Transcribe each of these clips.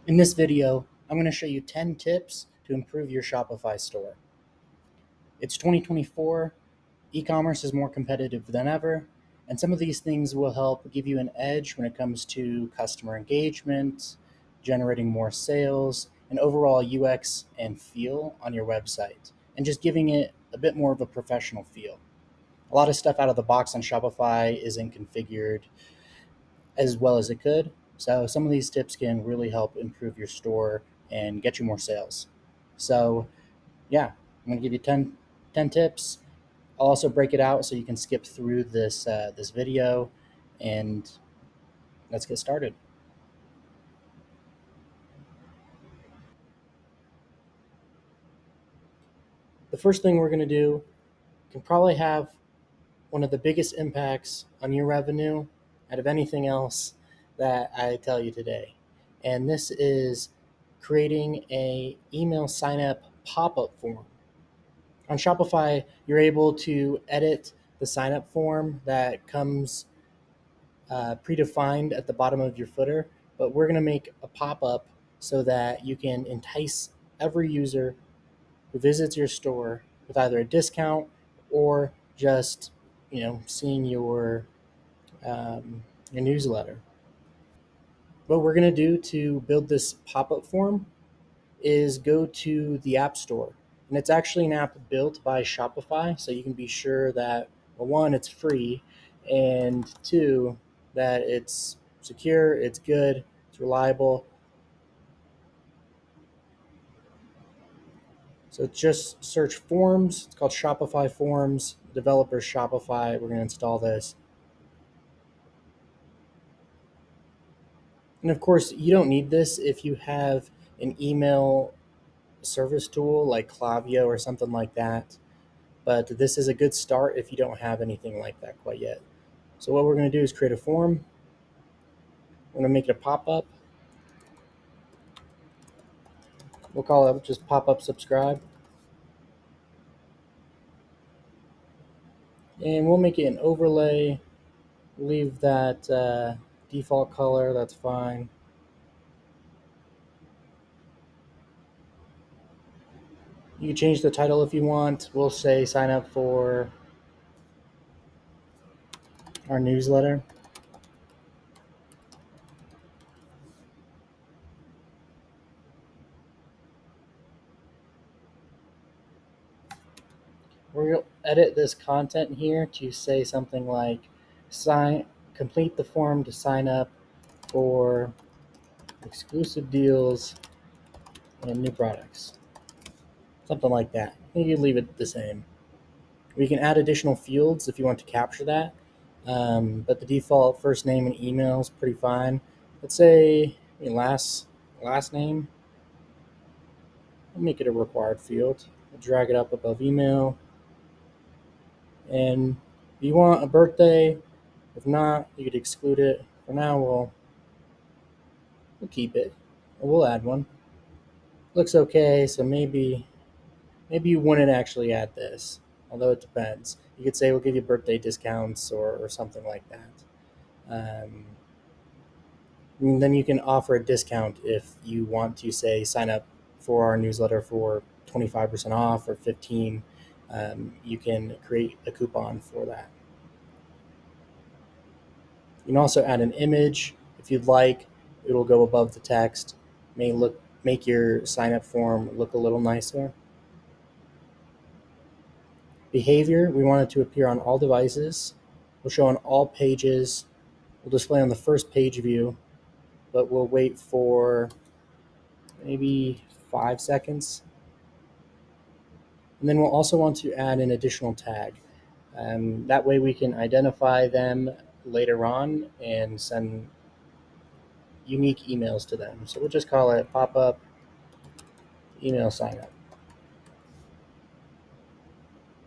In this video, I'm going to show you 10 tips to improve your Shopify store. It's 2024, e-commerce is more competitive than ever, and some of these things will help give you an edge when it comes to customer engagement, generating more sales, and overall UX and feel on your website, and just giving it a bit more of a professional feel. A lot of stuff out of the box on Shopify isn't configured as well as it could. So some of these tips can really help improve your store and get you more sales. So yeah, I'm gonna give you 10 tips. I'll also break it out so you can skip through this video, and let's get started. The first thing we're gonna do can probably have one of the biggest impacts on your revenue out of anything else that I tell you today. And this is creating a email sign up pop-up form. On Shopify, you're able to edit the sign up form that comes predefined at the bottom of your footer, but we're going to make a pop-up so that you can entice every user who visits your store with either a discount or just seeing your newsletter. What we're going to do to build this pop-up form is go to the App Store. And it's actually an app built by Shopify, so you can be sure that, well, one, it's free, and two, that it's secure, it's good, it's reliable. So just search Forms. It's called Shopify Forms, developer Shopify. We're going to install this. And of course, you don't need this if you have an email service tool like Klaviyo or something like that. But this is a good start if you don't have anything like that quite yet. So what we're going to do is create a form. We're going to make it a pop-up. We'll call it just pop-up subscribe. And we'll make it an overlay. Leave that default color, that's fine. You can change the title if you want. We'll say sign up for our newsletter. We're going to edit this content here to say something like complete the form to sign up for exclusive deals and new products. Something like that. You can leave it the same. We can add additional fields if you want to capture that, but the default first name and email is pretty fine. Let's say last name. We'll make it a required field. We'll drag it up above email. And if you want a birthday, if not, you could exclude it. For now, we'll keep it. Or we'll add one. Looks okay, so maybe you wouldn't actually add this, although it depends. You could say we'll give you birthday discounts or something like that. And then you can offer a discount if you want to say sign up for our newsletter for 25% off or 15. You can create a coupon for that. You can also add an image if you'd like. It'll go above the text. Make your sign up form look a little nicer. Behavior, we want it to appear on all devices. We'll show on all pages. We'll display on the first page view, but we'll wait for maybe 5 seconds. And then we'll also want to add an additional tag. That way we can identify them later on and send unique emails to them. So we'll just call it pop-up email sign up.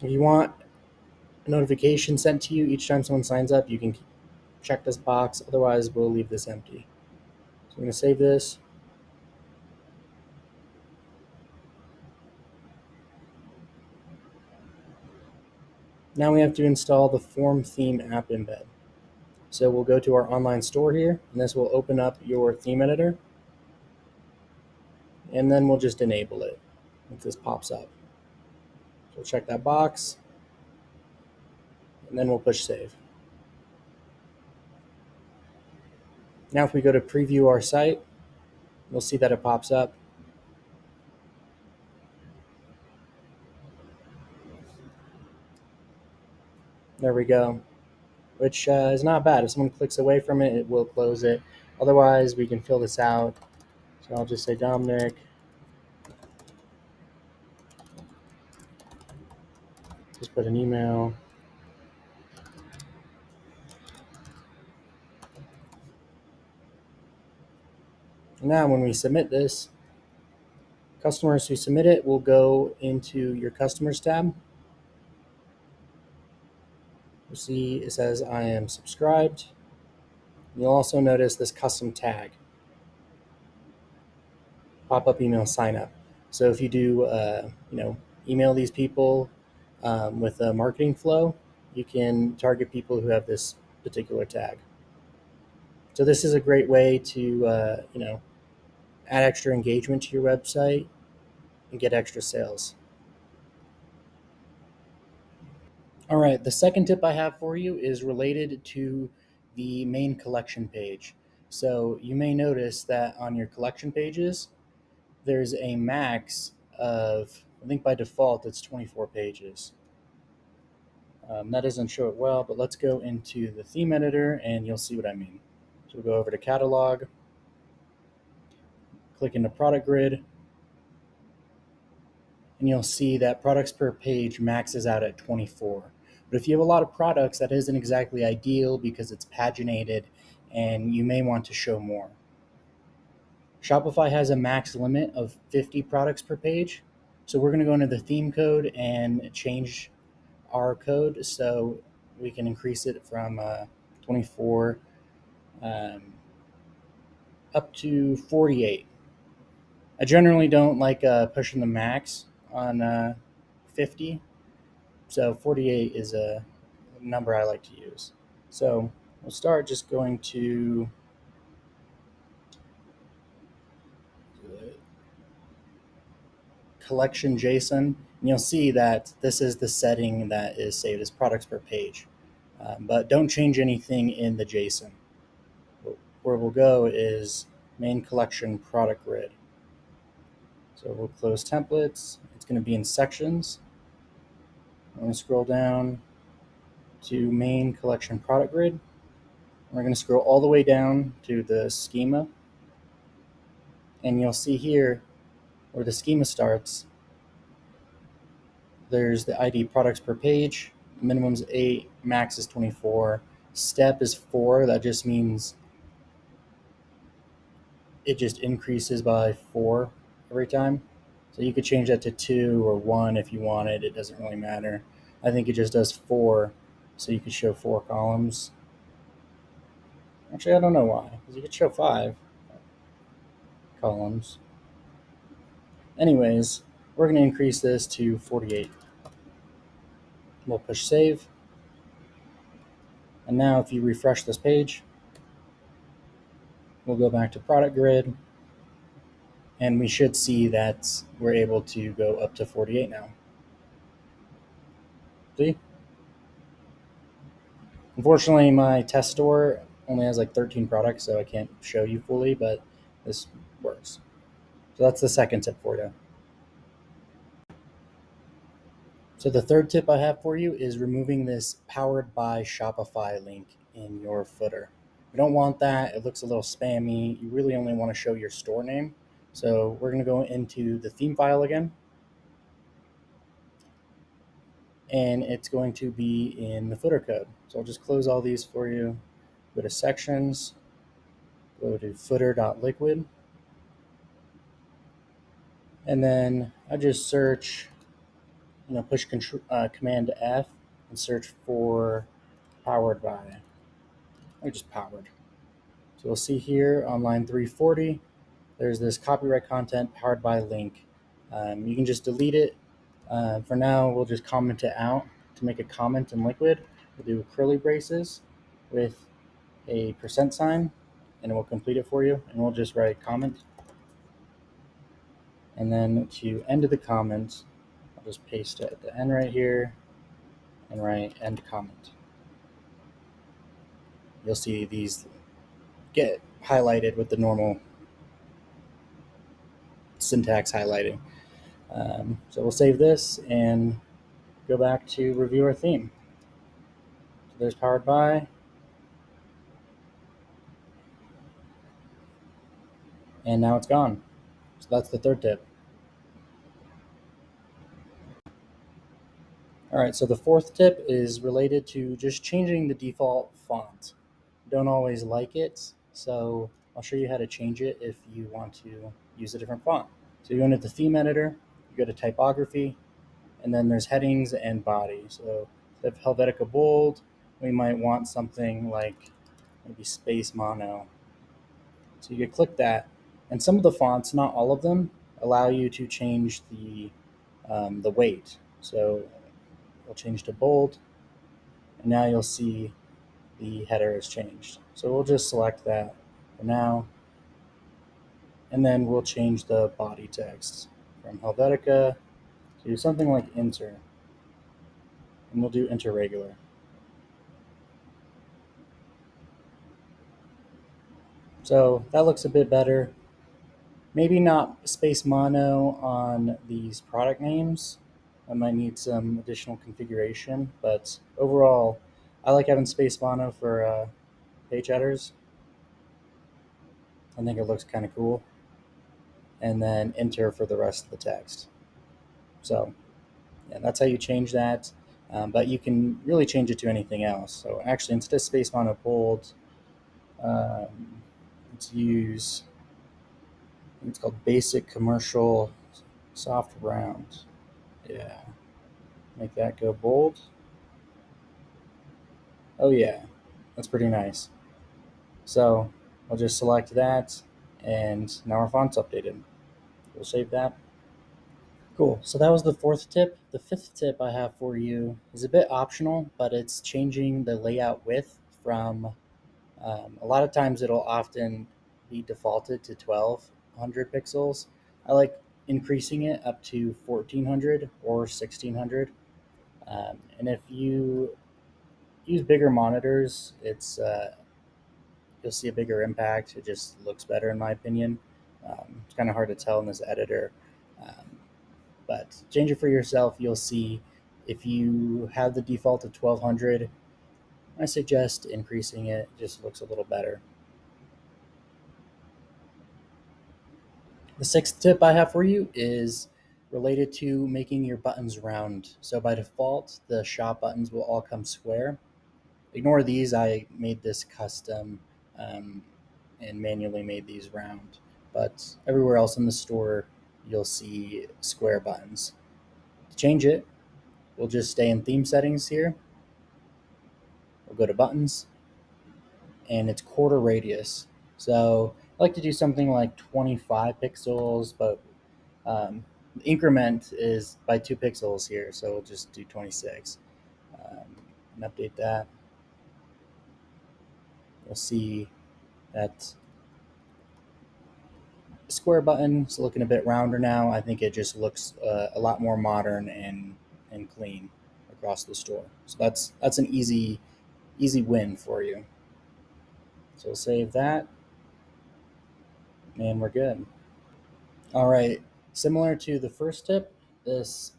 If you want a notification sent to you each time someone signs up, you can check this box. Otherwise, we'll leave this empty. So I'm going to save this. Now we have to install the form theme app embed. So we'll go to our online store here, and this will open up your theme editor. and then we'll just enable it if this pops up. So check that box, and then we'll push save. Now if we go to preview our site, we'll see that it pops up. There we go, which is not bad. If someone clicks away from it, it will close it. Otherwise, we can fill this out. So I'll just say Dominic, just put an email. Now when we submit this, customers who submit it will go into your customers tab. You'll see it says I am subscribed. You'll also notice this custom tag, pop-up email sign up. So if you do, email these people with a marketing flow, you can target people who have this particular tag. So this is a great way to, add extra engagement to your website and get extra sales. All right, the second tip I have for you is related to the main collection page. So you may notice that on your collection pages, there's a max of, I think by default, it's 24 pages. That doesn't show it well, but let's go into the theme editor and you'll see what I mean. So we'll go over to catalog, click into product grid, and you'll see that products per page maxes out at 24. But if you have a lot of products, that isn't exactly ideal because it's paginated and you may want to show more. Shopify has a max limit of 50 products per page. So we're going to go into the theme code and change our code so we can increase it from 24 up to 48. I generally don't like pushing the max on 50, so 48 is a number I like to use. So we'll start just going to collection JSON, and you'll see that this is the setting that is saved as products per page. But don't change anything in the JSON. Where we'll go is main collection product grid. So we'll close templates. It's going to be in sections. I'm going to scroll down to main collection product grid. We're going to scroll all the way down to the schema. And you'll see here where the schema starts, there's the ID products per page. Minimum's 8, max is 24. Step is 4. That just means it just increases by 4 every time. So you could change that to 2 or 1 if you wanted. It doesn't really matter. I think it just does 4, so you could show 4 columns. Actually, I don't know why, because you could show 5 columns. Anyways, we're going to increase this to 48. We'll push save. And now if you refresh this page, we'll go back to product grid, and we should see that we're able to go up to 48 now. See? Unfortunately, my test store only has like 13 products, so I can't show you fully, but this works. So that's the second tip for you. So the third tip I have for you is removing this powered by Shopify link in your footer. We don't want that. It looks a little spammy. You really only want to show your store name. So we're going to go into the theme file again. And it's going to be in the footer code. So I'll just close all these for you. Go to sections, go to footer.liquid. And then I just search, push Command F and search for powered by, or just powered. So we'll see here on line 340, there's this copyright content powered by link. You can just delete it. For now, we'll just comment it out. To make a comment in Liquid, we'll do curly braces with a % sign, and it will complete it for you. And we'll just write comment. And then to end the comment, I'll just paste it at the end right here and write end comment. You'll see these get highlighted with the normal syntax highlighting. So we'll save this and go back to review our theme. So there's powered by, and now it's gone. So that's the third tip. All right, so the fourth tip is related to just changing the default font. Don't always like it, so I'll show you how to change it if you want to use a different font. So you go into the theme editor, you go to typography, and then there's headings and body. So if Helvetica bold, we might want something like maybe space mono. So you could click that, and some of the fonts, not all of them, allow you to change the weight. So we'll change to bold, and now you'll see the header has changed. So we'll just select that for now, and then we'll change the body text from Helvetica to something like Inter, and we'll do Inter regular. So that looks a bit better. Maybe not space mono on these product names. I might need some additional configuration, but overall, I like having space mono for page headers. I think it looks kind of cool. And then enter for the rest of the text. So yeah, that's how you change that. But you can really change it to anything else. So actually, instead of space mono bold, let's use, it's called basic commercial soft round. Yeah, make that go bold. Oh yeah, that's pretty nice. So I'll just select that, and now our font's updated. We'll save that. Cool. So that was the fourth tip. The fifth tip I have for you is a bit optional, but it's changing the layout width from, a lot of times it'll often be defaulted to 1200 pixels. I like increasing it up to 1400 or 1600. And if you use bigger monitors, you'll see a bigger impact. It just looks better, in my opinion. It's kind of hard to tell in this editor, um, but change it for yourself. You'll see if you have the default of 1200. I suggest increasing it. It just looks a little better. The sixth tip I have for you is related to making your buttons round. So by default, the shop buttons will all come square. Ignore these. I made this custom, um, and manually made these round. But everywhere else in the store, you'll see square buttons. To change it, we'll just stay in theme settings here. We'll go to buttons, and it's quarter radius. So I like to do something like 25 pixels, but increment is by 2 pixels here, so we'll just do 26. And update that. You'll see that square button is looking a bit rounder now. I think it just looks a lot more modern and clean across the store. So that's an easy win for you. So we'll save that, and we're good. All right. Similar to the first tip, this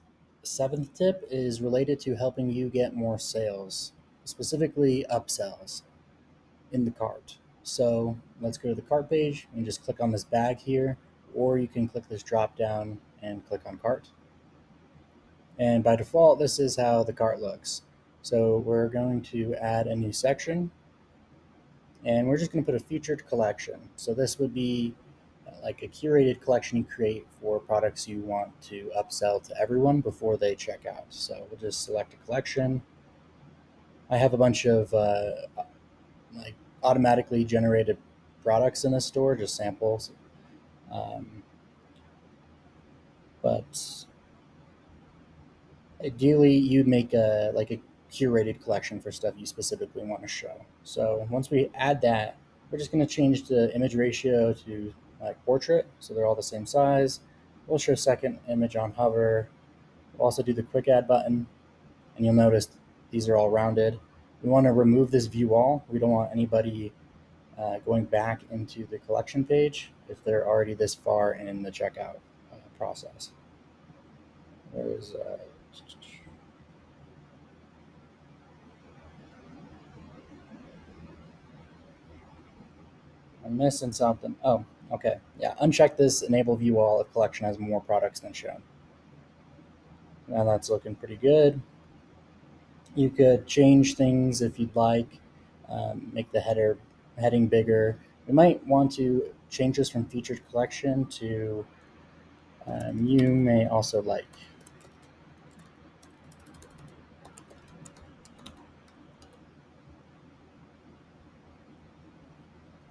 seventh tip is related to helping you get more sales, specifically upsells in the cart. So let's go to the cart page and just click on this bag here, or you can click this drop down and click on cart. And by default, this is how the cart looks. So we're going to add a new section, and we're just going to put a featured collection. So this would be like a curated collection you create for products you want to upsell to everyone before they check out. So we'll just select a collection. I have a bunch of like automatically generated products in the store, just samples. Um, but ideally, you'd make a curated collection for stuff you specifically want to show. So once we add that, we're just going to change the image ratio to like portrait, so they're all the same size. We'll show second image on hover. We'll also do the quick add button, and you'll notice these are all rounded. We want to remove this view all. We don't want anybody going back into the collection page if they're already this far in the checkout process. There's I'm missing something. Oh, okay. Yeah, uncheck this enable view all if collection has more products than shown. Now that's looking pretty good. You could change things if you'd like, make the heading bigger. You might want to change this from featured collection to you may also like.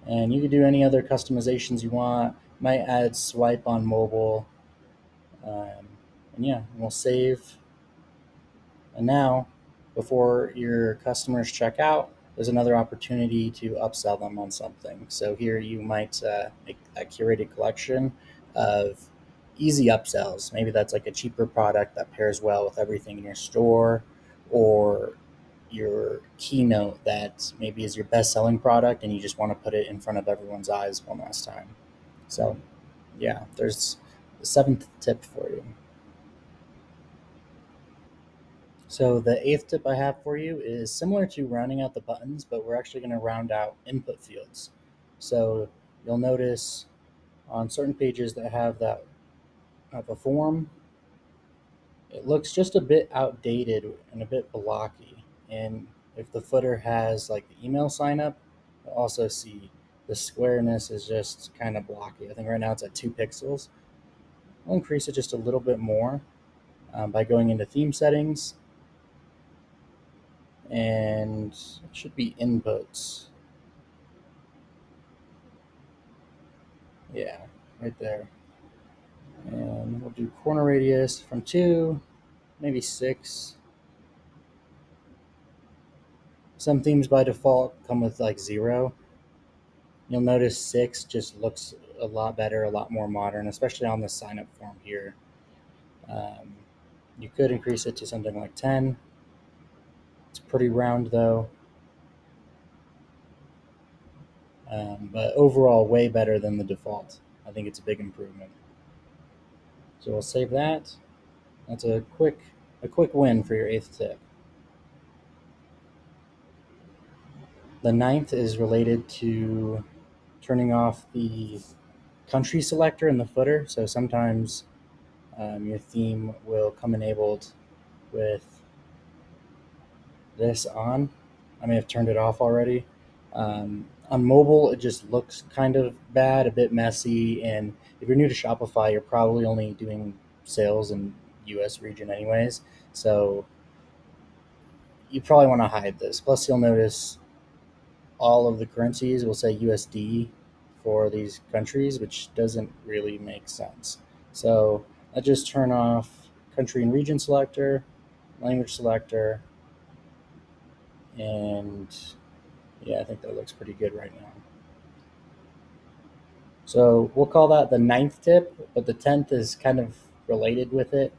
And you could do any other customizations you want. Might add swipe on mobile. And yeah, we'll save. And now, before your customers check out, there's another opportunity to upsell them on something. So here you might make a curated collection of easy upsells. Maybe that's like a cheaper product that pairs well with everything in your store, or your keynote that maybe is your best selling product and you just want to put it in front of everyone's eyes one last time. So, yeah, there's the seventh tip for you. So the eighth tip I have for you is similar to rounding out the buttons, but we're actually going to round out input fields. So you'll notice on certain pages that have a form, it looks just a bit outdated and a bit blocky. And if the footer has like the email sign up, you'll also see the squareness is just kind of blocky. I think right now it's at 2 pixels. I'll increase it just a little bit more by going into theme settings, and it should be inputs. Yeah, right there. And we'll do corner radius from 2, maybe 6. Some themes by default come with like 0. You'll notice 6 just looks a lot better, a lot more modern, especially on the sign up form here. Um, you could increase it to something like 10. It's pretty round though, but overall, way better than the default. I think it's a big improvement. So we'll save that. That's a quick win for your eighth tip. The ninth is related to turning off the country selector in the footer. So sometimes your theme will come enabled with this on. I may have turned it off already. On mobile, it just looks kind of bad, a bit messy. And if you're new to Shopify, you're probably only doing sales in US region anyways. So you probably want to hide this. Plus, you'll notice all of the currencies will say USD for these countries, which doesn't really make sense. So I just turn off country and region selector, language selector, and yeah, I think that looks pretty good right now. So we'll call that the ninth tip, but the 10th is kind of related with it.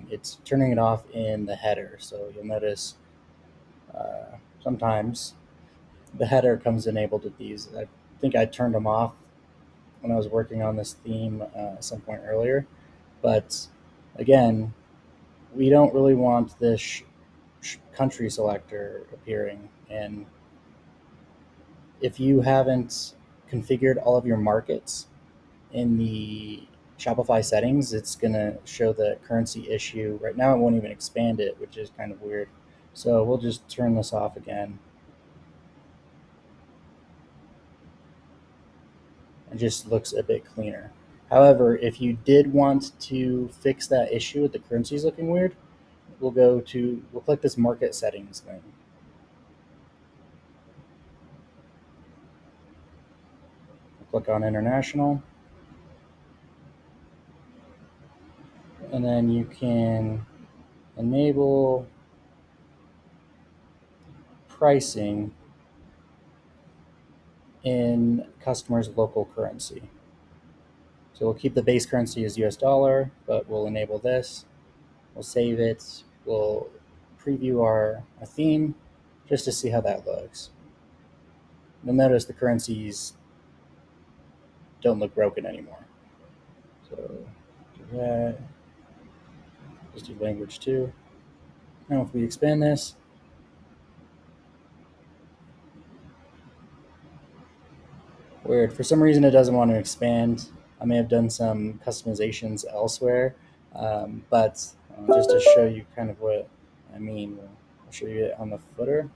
It's turning it off in the header. So you'll notice sometimes the header comes enabled with these. I think I turned them off when I was working on this theme at some point earlier. But again, we don't really want this country selector appearing. And if you haven't configured all of your markets in the Shopify settings, it's going to show the currency issue. Right now, it won't even expand it, which is kind of weird. So we'll just turn this off again. It just looks a bit cleaner. However, if you did want to fix that issue with the currencies looking weird, we'll click this market settings thing. We'll click on international, and then you can enable pricing in customers' local currency. So we'll keep the base currency as US dollar, but we'll enable this. We'll save it. We'll preview our theme just to see how that looks. You'll notice the currencies don't look broken anymore. So do that. Just do language 2. Now if we expand this, weird. For some reason, it doesn't want to expand. I may have done some customizations elsewhere, but just to show you kind of what I mean, I'll show you it on the footer.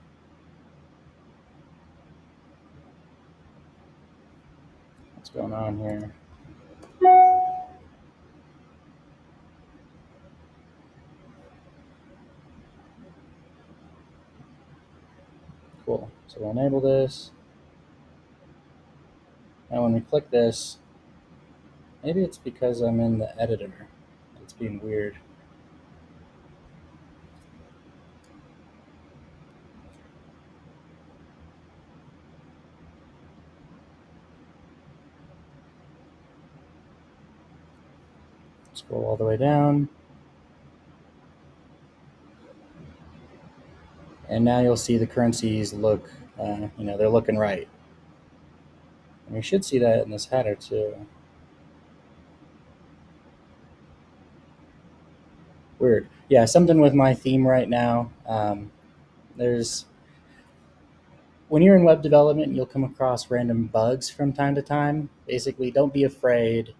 What's going on here? Cool. So we'll enable this. Now when we click this, maybe it's because I'm in the editor. It's being weird. Scroll all the way down. And now you'll see the currencies look, they're looking right. And we should see that in this header too. Weird. Yeah, something with my theme right now. There's when you're in web development, you'll come across random bugs from time to time. Basically, don't be afraid.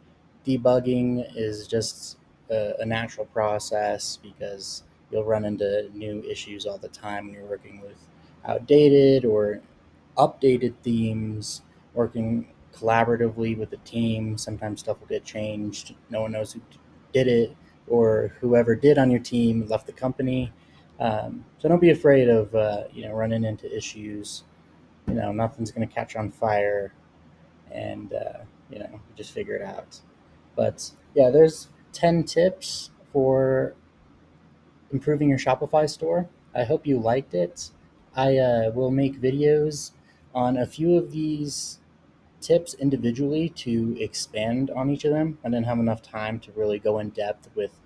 Debugging is just a natural process because you'll run into new issues all the time when you're working with outdated or updated themes, working collaboratively with the team. Sometimes stuff will get changed. No one knows who did it, or whoever did on your team left the company. So don't be afraid of running into issues. Nothing's going to catch on fire, and just figure it out. But yeah, there's 10 tips for improving your Shopify store. I hope you liked it. I will make videos on a few of these tips individually to expand on each of them. I didn't have enough time to really go in depth with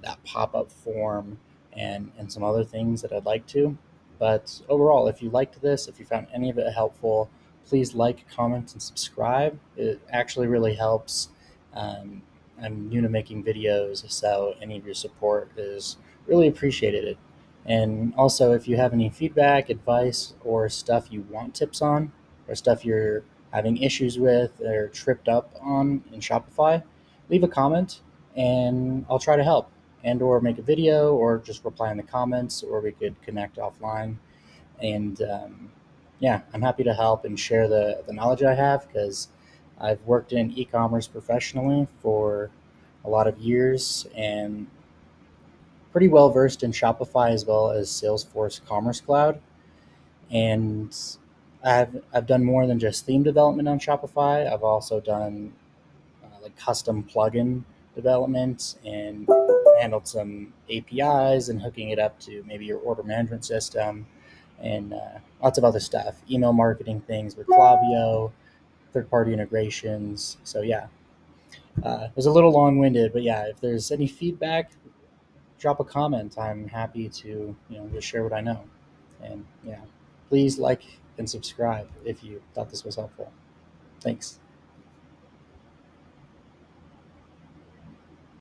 that pop-up form and some other things that I'd like to. But overall, if you liked this, if you found any of it helpful, please like, comment, and subscribe. It actually really helps. I'm new to making videos, so any of your support is really appreciated. And also, if you have any feedback, advice, or stuff you want tips on, or stuff you're having issues with or tripped up on in Shopify, leave a comment and I'll try to help and or make a video or just reply in the comments, or we could connect offline. And yeah, I'm happy to help and share the knowledge I have because I've worked in e-commerce professionally for a lot of years and pretty well versed in Shopify as well as Salesforce Commerce Cloud. And I've done more than just theme development on Shopify. I've also done like custom plugin development and handled some APIs and hooking it up to maybe your order management system and lots of other stuff, email marketing things with Klaviyo, third-party integrations. So yeah, it was a little long-winded, but yeah, if there's any feedback, drop a comment. I'm happy to just share what I know. And yeah, please like and subscribe if you thought this was helpful. Thanks.